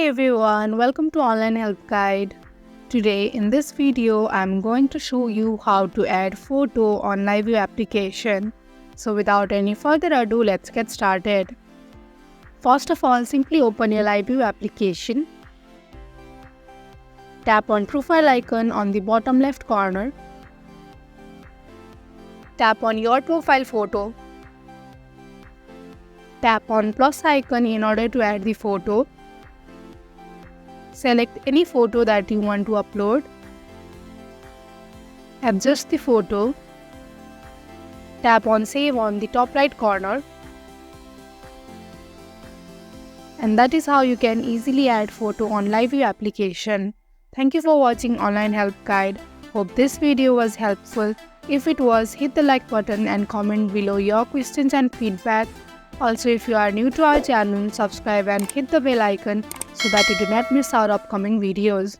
everyone, welcome to Online Help Guide. Today in this video, I'm going to show you how to add photo on LivU application. So without any further ado, let's get started. First of all, simply open your LivU application. Tap on profile icon on the bottom left corner. Tap on your profile photo. Tap on plus icon in order to add the photo. Select any photo that you want to upload. Adjust the photo. Tap on save on the top right corner. And that is how you can easily add photo on LivU application. Thank you for watching Online Help Guide. Hope this video was helpful. If it was, hit the like button and comment below your questions and feedback. Also, if you are new to our channel, subscribe and hit the bell icon so that you do not miss our upcoming videos.